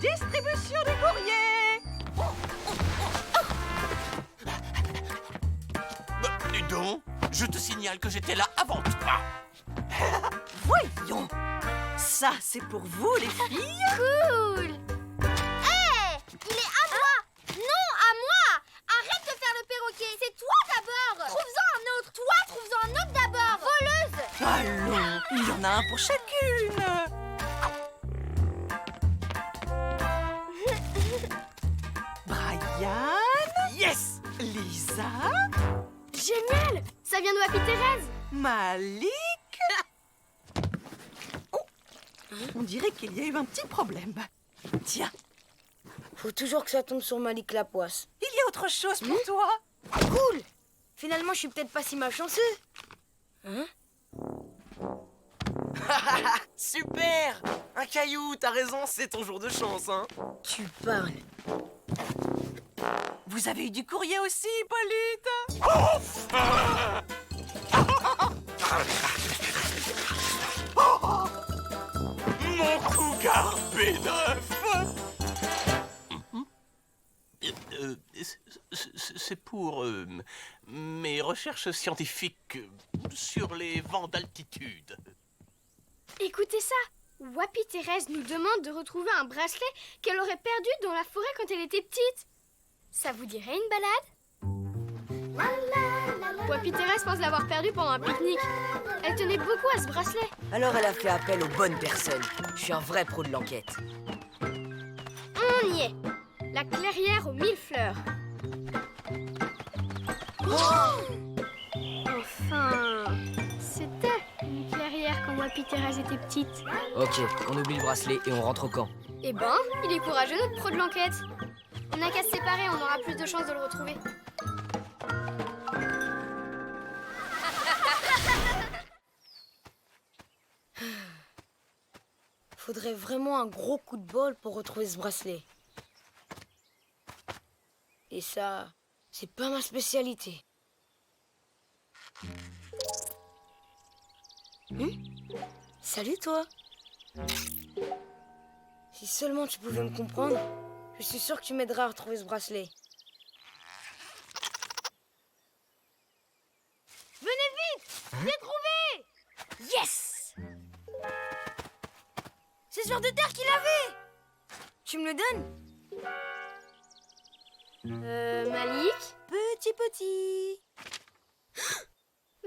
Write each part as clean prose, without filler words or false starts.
Distribution du courrier. Dis donc, je te signale que j'étais là avant toi. Voyons. Ça, c'est pour vous, les filles. Cool. Hé, il est à moi. Non, à moi. Arrête de faire le perroquet. C'est toi d'abord. Trouve-en un autre. Toi, trouve-en un autre d'abord. Voleuse. Allons, il y en a un pour chacune. Brian. Yes! Lisa. Génial. Ça vient de Wappy Thérèse. Malik. Oh, on dirait qu'il y a eu un petit problème. Tiens, Faut toujours que ça tombe sur Malik Lapoisse. il y a autre chose pour toi. Cool. Finalement, je suis peut-être pas si malchanceux. Hein? Super! Un caillou, t'as raison, c'est ton jour de chance, hein? Tu parles. Vous avez eu du courrier aussi, Hippolyte? Mon cougar B9! C'est pour mes recherches scientifiques sur les vents d'altitude. Écoutez ça. Wappy Thérèse nous demande de retrouver un bracelet qu'elle aurait perdu dans la forêt quand elle était petite. Ça vous dirait une balade? Wappy Thérèse pense l'avoir perdu pendant un pique-nique. Elle tenait beaucoup à ce bracelet. Alors elle a fait appel aux bonnes personnes. Je suis un vrai pro de l'enquête. On y est. La clairière aux 1000 fleurs. Enfin, c'était une clairière quand Wappy Thérèse était petite. Ok, on oublie le bracelet et on rentre au camp. Eh ben, il est courageux notre pro de l'enquête. On n'a qu'à se séparer, on aura plus de chances de le retrouver. Faudrait vraiment un gros coup de bol pour retrouver ce bracelet. Et ça, c'est pas ma spécialité. Salut toi. Si seulement tu pouvais me comprendre, je suis sûre que tu m'aideras à retrouver ce bracelet. Venez vite! J'ai trouvé! Yes! C'est ce genre de terre qu'il avait! Tu me le donnes? Malik? Petit.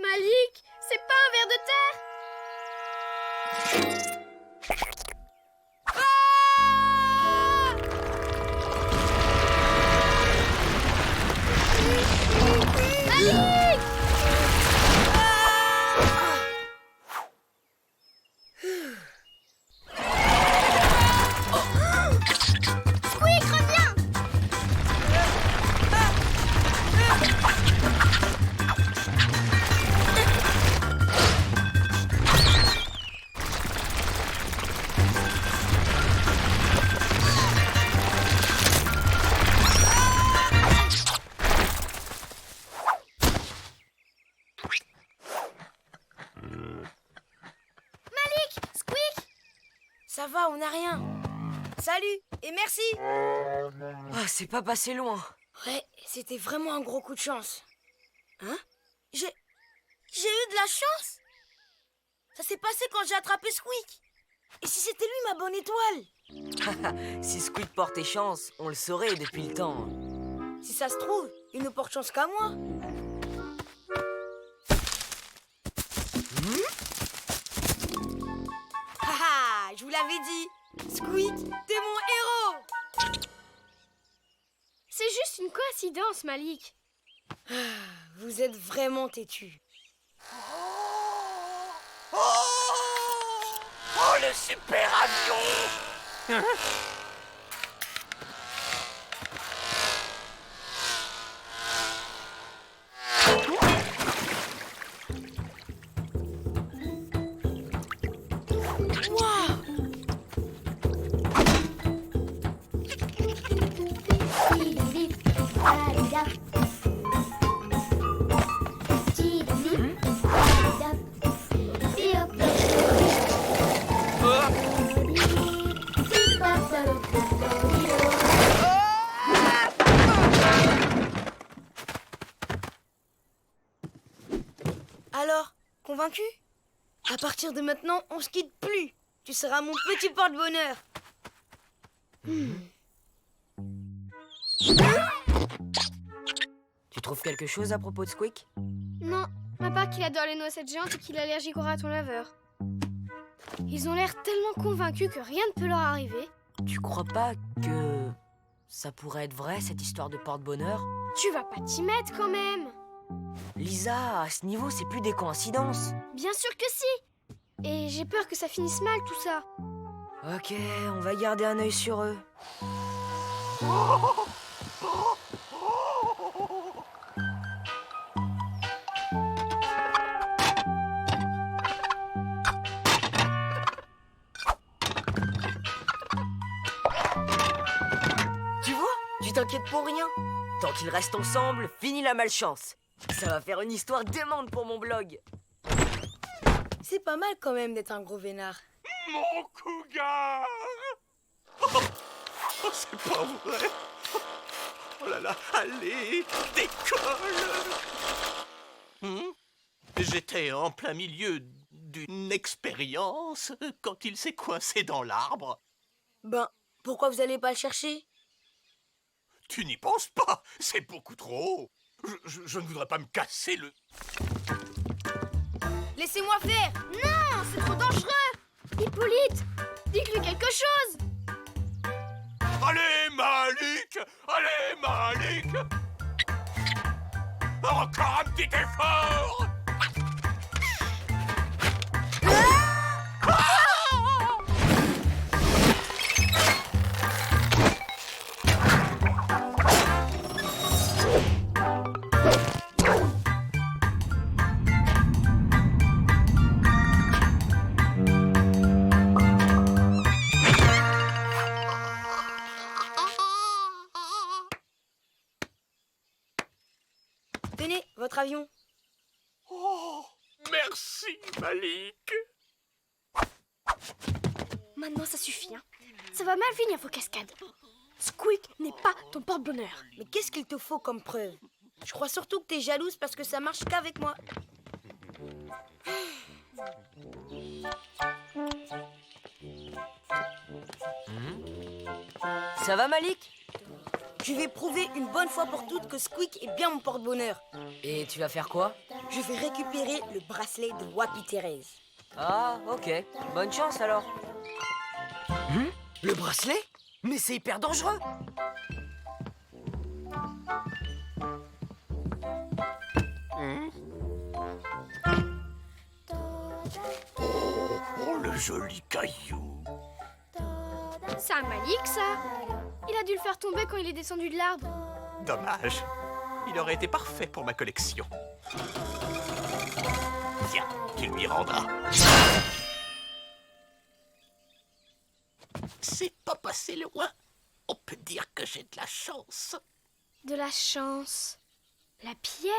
Malik, c'est pas un ver de terre! Malik! Squeak, reviens! Squeak! Ça va, on n'a rien. Salut et merci. Ah, c'est pas passé loin. Ouais, c'était vraiment un gros coup de chance. Hein? J'ai eu de la chance? Ça s'est passé quand j'ai attrapé Squeak. Et si c'était lui, ma bonne étoile? Si Squeak portait chance, on le saurait depuis le temps. Si ça se trouve, il ne porte chance qu'à moi. Haha, je vous l'avais dit. Squeak, t'es mon héros. C'est juste une coïncidence, Malik. Vous êtes vraiment têtu. Oh, le super avion! Convaincu? À partir de maintenant, on se quitte plus. Tu seras mon petit porte-bonheur. Tu trouves quelque chose à propos de Squeak? Non, à part qu'il adore les noisettes géantes et qu'il est allergique au raton laveur. Ils ont l'air tellement convaincus que rien ne peut leur arriver. Tu crois pas que ça pourrait être vrai, cette histoire de porte-bonheur? Tu vas pas t'y mettre quand même. Lisa, à ce niveau, c'est plus des coïncidences. Bien sûr que si. Et j'ai peur que ça finisse mal tout ça. Ok, on va garder un œil sur eux. Tu vois, tu t'inquiètes pour rien. Tant qu'ils restent ensemble, fini la malchance. Ça va faire une histoire démente pour mon blog. C'est pas mal quand même d'être un gros vénard. Mon cougar! Oh, c'est pas vrai! Oh là là, allez, décolle! J'étais en plein milieu d'une expérience quand il s'est coincé dans l'arbre. Ben, pourquoi vous allez pas le chercher? Tu n'y penses pas, c'est beaucoup trop haut. Je ne voudrais pas me casser le... Laissez-moi faire! Non, c'est trop dangereux. Hippolyte, dis-lui quelque chose. Allez, Malik! Allez, Malik! Encore un petit effort! Tenez, votre avion. Oh, merci, Malik! Maintenant, ça suffit, hein. Ça va mal finir vos cascades. Squeak n'est pas ton porte-bonheur. Mais qu'est-ce qu'il te faut comme preuve? Je crois surtout que t'es jalouse parce que ça marche qu'avec moi. Ça va, Malik? Je vais prouver une bonne fois pour toutes que Squeak est bien mon porte-bonheur. Et tu vas faire quoi? Je vais récupérer le bracelet de Wappy Thérèse. Ah, ok. Bonne chance, alors. Le bracelet? Mais c'est hyper dangereux! Oh, le joli caillou! C'est un Malik, ça. Il a dû le faire tomber quand il est descendu de l'arbre. Dommage. Il aurait été parfait pour ma collection. Tiens, tu lui rendras. C'est pas passé loin. On peut dire que j'ai de la chance. De la chance. La pierre.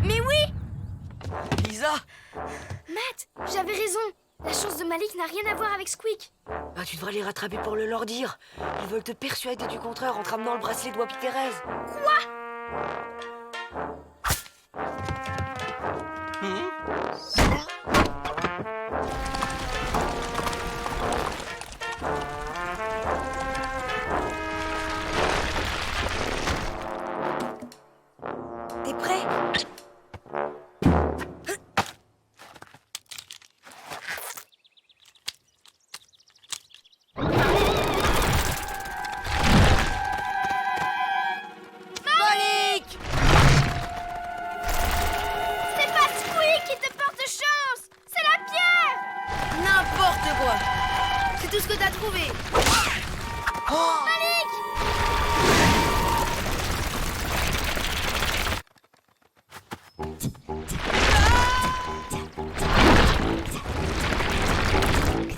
Mais oui! Lisa! Matt, j'avais raison. La chance de Malik n'a rien à voir avec Squeak. Ah, tu devrais les rattraper pour le leur dire. Ils veulent te persuader du contraire en te ramenant le bracelet de Wappy Thérèse. T'es prêt? Malik! C'est pas Squeak qui te porte chance. C'est la pierre. N'importe quoi! C'est tout ce que t'as trouvé!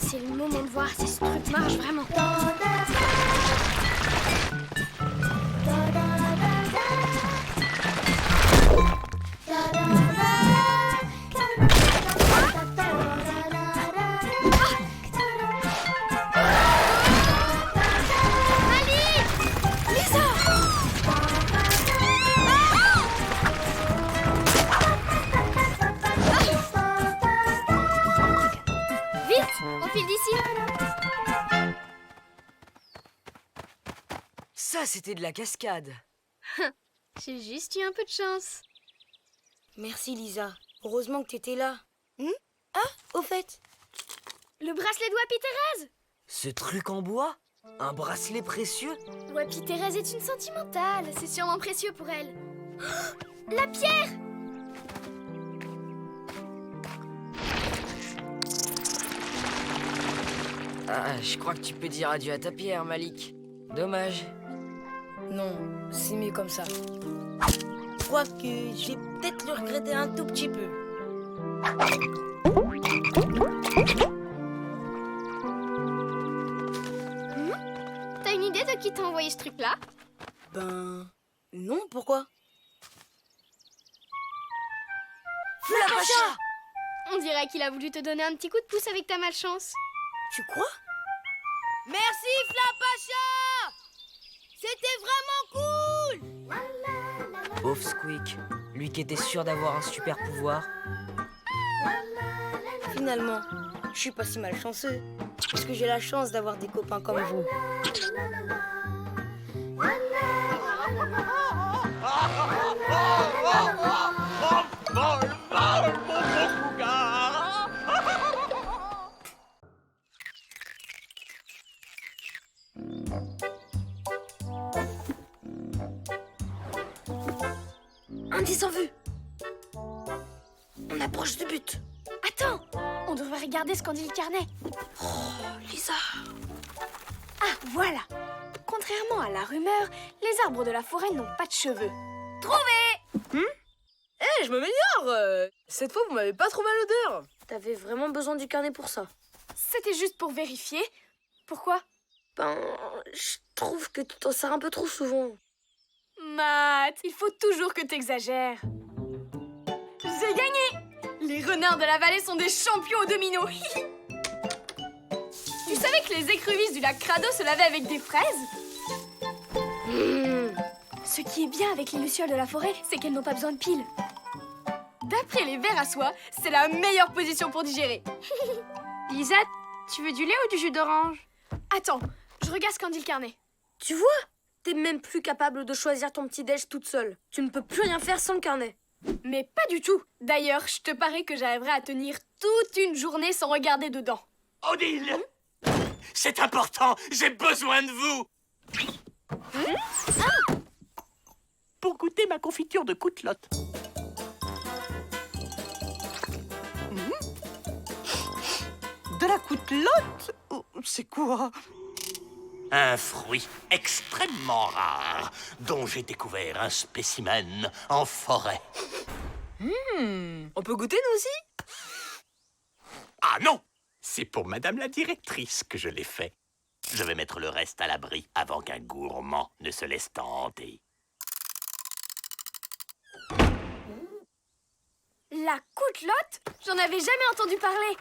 C'est le moment de voir si ce truc marche vraiment. Ah, c'était de la cascade. J'ai juste eu un peu de chance. Merci, Lisa. Heureusement que t'étais là. Ah, au fait. Le bracelet de Wappy Thérèse! Ce truc en bois? Un bracelet précieux? Wappy Thérèse est une sentimentale. C'est sûrement précieux pour elle. Oh, la pierre! Ah, je crois que tu peux dire adieu à ta pierre, Malik. Dommage. Non, c'est mieux comme ça. Je crois que je vais peut-être le regretter un tout petit peu. T'as une idée de qui t'a envoyé ce truc-là? Ben... non, pourquoi? Flapacha! On dirait qu'il a voulu te donner un petit coup de pouce avec ta malchance. Tu crois? Merci, Flapacha! C'était vraiment cool! Pauvre Squeak, lui qui était sûr d'avoir un super pouvoir. Finalement, je suis pas si malchanceux, parce que j'ai la chance d'avoir des copains comme vous. Mon gros cougar. Indice en vue! On approche du but. Attends, on devrait regarder ce qu'en dit le carnet. Lisa! Ah, voilà. Contrairement à la rumeur, les arbres de la forêt n'ont pas de cheveux. Je m'améliore! Cette fois, vous m'avez pas trouvé à l'odeur. T'avais vraiment besoin du carnet pour ça? C'était juste pour vérifier. Pourquoi? Ben, je trouve que tu t'en sers un peu trop souvent. Matt, il faut toujours que t'exagères. J'ai gagné! Les renards de la vallée sont des champions au domino. Tu savais que les écrevisses du lac Crado se lavaient avec des fraises? Ce qui est bien avec les lucioles de la forêt, c'est qu'elles n'ont pas besoin de piles. D'après les vers à soie, c'est la meilleure position pour digérer. Lisa, tu veux du lait ou du jus d'orange? Attends, je regarde ce qu'en dit le carnet. Tu vois? T'es même plus capable de choisir ton petit déj toute seule. Tu ne peux plus rien faire sans le carnet. Mais pas du tout. D'ailleurs, je te parie que j'arriverai à tenir toute une journée sans regarder dedans. Odile, c'est important, j'ai besoin de vous. Pour goûter ma confiture de coutlotte. De la coutlotte? Oh, c'est quoi? Un fruit extrêmement rare, dont j'ai découvert un spécimen en forêt. On peut goûter nous aussi? Ah non! C'est pour madame la directrice que je l'ai fait. Je vais mettre le reste à l'abri avant qu'un gourmand ne se laisse tenter. La coutlotte? J'en avais jamais entendu parler.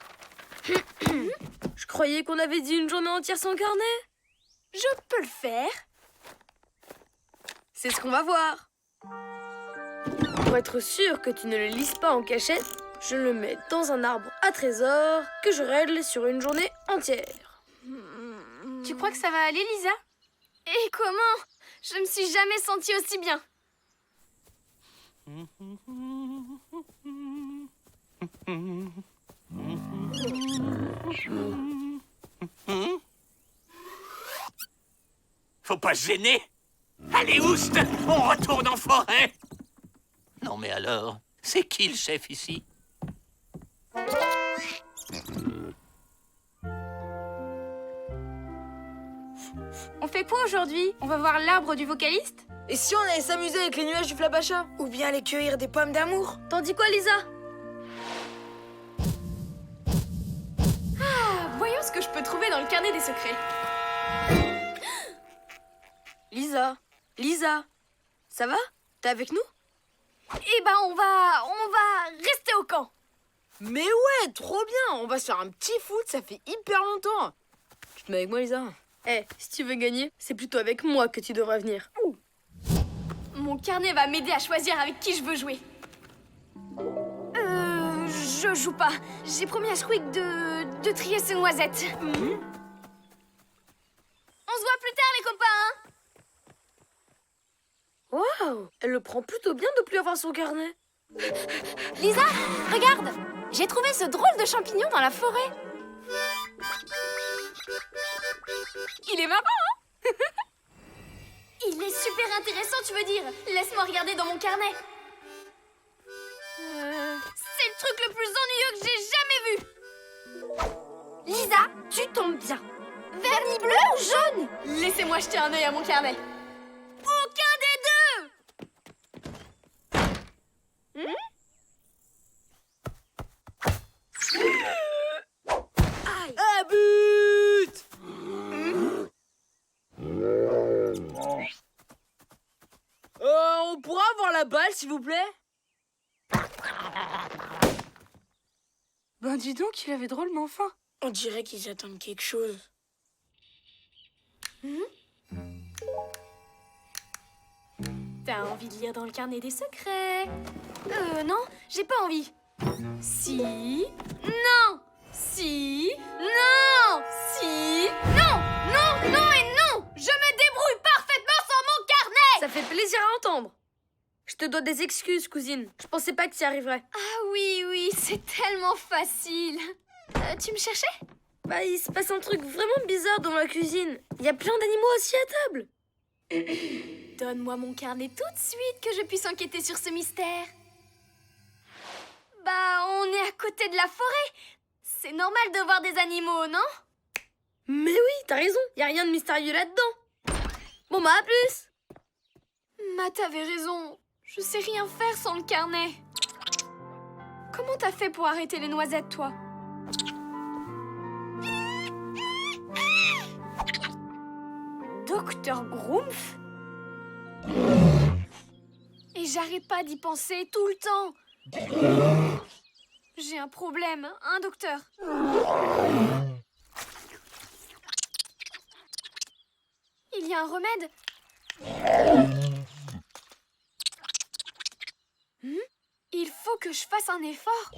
Je croyais qu'on avait dit une journée entière sans carnet. Je peux le faire. C'est ce qu'on va voir. Pour être sûr que tu ne le lises pas en cachette, je le mets dans un arbre à trésor que je règle sur une journée entière. Tu crois que ça va aller, Lisa? Et comment? Je me suis jamais sentie aussi bien. Faut pas se gêner. Allez, oust, on retourne en forêt. Non mais alors, c'est qui le chef ici? On fait quoi aujourd'hui? On va voir l'arbre du vocaliste? Et si on allait s'amuser avec les nuages du Flapacha? Ou bien aller cueillir des pommes d'amour? T'en dis quoi, Lisa? Voyons ce que je peux trouver dans le carnet des secrets. Lisa, ça va? T'es avec nous? Eh ben, on va rester au camp. Mais ouais, trop bien! On va se faire un petit foot, ça fait hyper longtemps! Tu te mets avec moi, Lisa? Si tu veux gagner, c'est plutôt avec moi que tu devrais venir. Mon carnet va m'aider à choisir avec qui je veux jouer. Je joue pas. J'ai promis à Squeak de trier ses noisettes. On se voit plus tard, les copains. Waouh, elle le prend plutôt bien de plus avoir son carnet. Lisa, regarde! J'ai trouvé ce drôle de champignon dans la forêt. Il est marrant, hein? Il est super intéressant, tu veux dire? Laisse-moi regarder dans mon carnet. C'est le truc le plus ennuyeux que j'ai jamais vu. Lisa, tu tombes bien. Vernis bleu ou jaune? Laissez-moi jeter un œil à mon carnet. Aucun des deux. Ah, but! On pourra avoir la balle, s'il vous plaît? Ben dis donc, il avait drôlement faim. On dirait qu'ils attendent quelque chose. T'as envie de lire dans le carnet des secrets? Non, j'ai pas envie. Si... Non! Si... Non! Si... Non! Non, non et non! Je me débrouille parfaitement sans mon carnet! Ça fait plaisir à entendre. Je te dois des excuses, cousine. Je pensais pas que tu y arriverais. Ah oui, c'est tellement facile. Tu me cherchais? Bah, il se passe un truc vraiment bizarre dans ma cuisine. Il y a plein d'animaux assis à table. Donne-moi mon carnet tout de suite que je puisse enquêter sur ce mystère. Bah, on est à côté de la forêt. C'est normal de voir des animaux, non? Mais oui, t'as raison. Y a rien de mystérieux là-dedans. Bon bah, à plus. T'avais raison. Je sais rien faire sans le carnet. Comment t'as fait pour arrêter les noisettes, toi? Docteur Grumpf? Et j'arrête pas d'y penser tout le temps. J'ai un problème, hein, docteur? Il y a un remède? Il faut que je fasse un effort.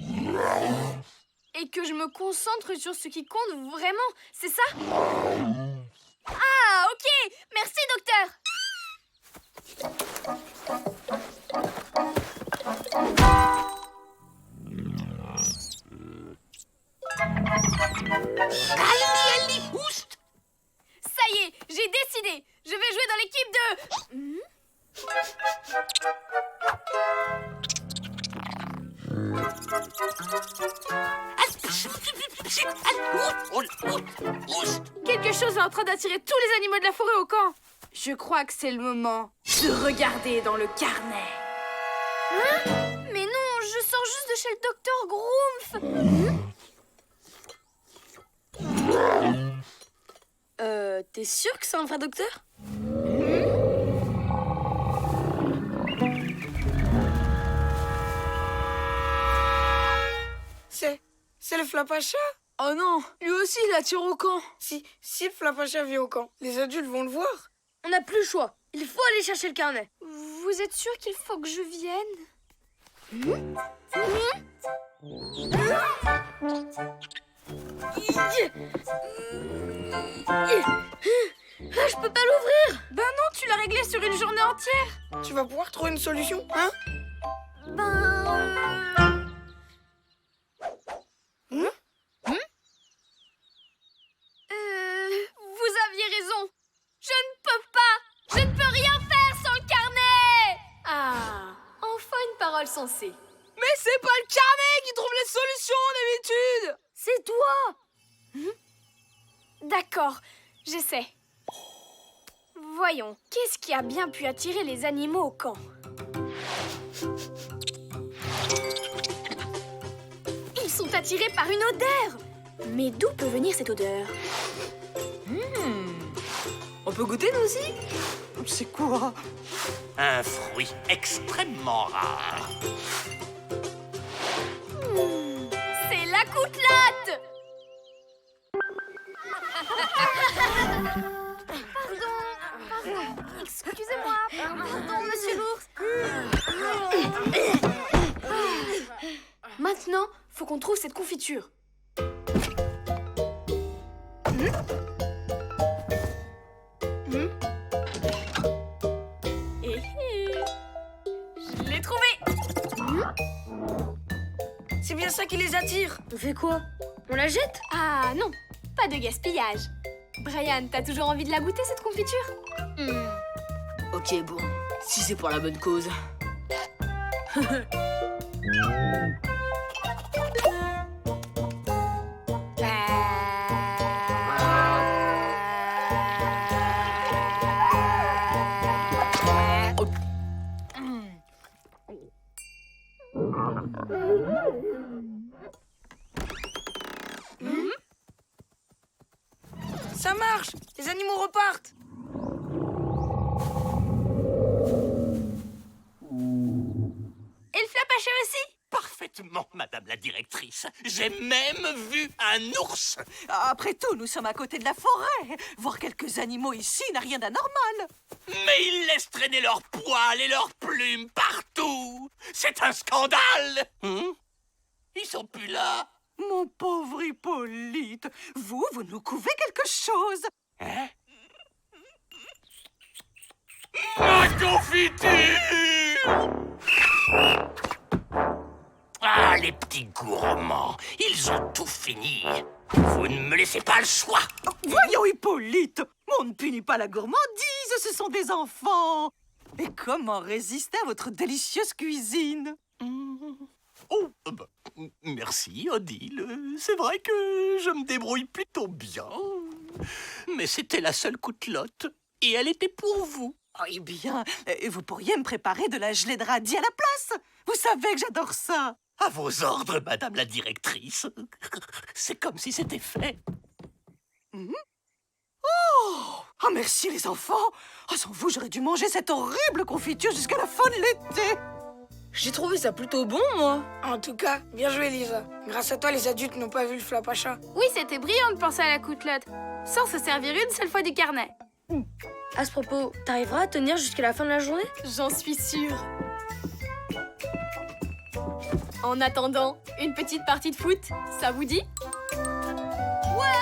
Et que je me concentre sur ce qui compte vraiment, c'est ça? Ah, ok! Merci, docteur! Ça y est, j'ai décidé. Je vais jouer dans l'équipe de... Quelque chose est en train d'attirer tous les animaux de la forêt au camp. Je crois que c'est le moment de regarder dans le carnet. Mais non, je sors juste de chez le docteur Grumpf. T'es sûr que c'est un vrai docteur? C'est le Flapacha? Oh non, lui aussi il attire au camp. Si le Flapacha vient au camp, les adultes vont le voir. On n'a plus le choix. Il faut aller chercher le carnet. Vous êtes sûr qu'il faut que je vienne? Ah, je peux pas l'ouvrir. Ben non, tu l'as réglé sur une journée entière. Tu vas pouvoir trouver une solution, hein? Vous aviez raison. Je ne peux pas. Je ne peux rien faire sans le carnet. Ah, enfin une parole sensée. Mais c'est pas le carnet qui trouve les solutions d'habitude. C'est toi. D'accord, j'essaie. Voyons, qu'est-ce qui a bien pu attirer les animaux au camp? Ils sont attirés par une odeur. Mais d'où peut venir cette odeur? On peut goûter, nous aussi? C'est quoi? Un fruit extrêmement rare. C'est la coutelate! Pardon, excusez-moi. Pardon, monsieur l'ours. Maintenant, faut qu'on trouve cette confiture. C'est bien ça qui les attire. On fait quoi? On la jette? Ah non, pas de gaspillage. Brian, t'as toujours envie de la goûter, cette confiture? Ok, bon, si c'est pour la bonne cause. Ça marche! Les animaux repartent! Et le Flapacha aussi? Parfaitement, madame la directrice. J'ai même vu un ours. Après tout, nous sommes à côté de la forêt. Voir quelques animaux ici n'a rien d'anormal. Mais ils laissent traîner leurs poils et leurs plumes partout. C'est un scandale. Ils sont plus là. Mon pauvre Hippolyte, vous nous couvez quelque chose. Hein? Ma confiture! Ah, les petits gourmands, ils ont tout fini. Vous ne me laissez pas le choix. Voyons, Hippolyte, on ne punit pas la gourmandise, ce sont des enfants. Et comment résister à votre délicieuse cuisine? Oh, merci, Odile. C'est vrai que je me débrouille plutôt bien. Mais c'était la seule coutelotte, et elle était pour vous. Eh bien, vous pourriez me préparer de la gelée de radis à la place. Vous savez que j'adore ça. À vos ordres, madame la directrice. C'est comme si c'était fait. Oh, merci les enfants. Sans vous, j'aurais dû manger cette horrible confiture jusqu'à la fin de l'été. J'ai trouvé ça plutôt bon, moi. En tout cas, bien joué, Lisa. Grâce à toi, les adultes n'ont pas vu le Flapacha. Oui, c'était brillant de penser à la coutelotte, sans se servir une seule fois du carnet. À ce propos, t'arriveras à tenir jusqu'à la fin de la journée? J'en suis sûre. En attendant, une petite partie de foot, ça vous dit? Ouais!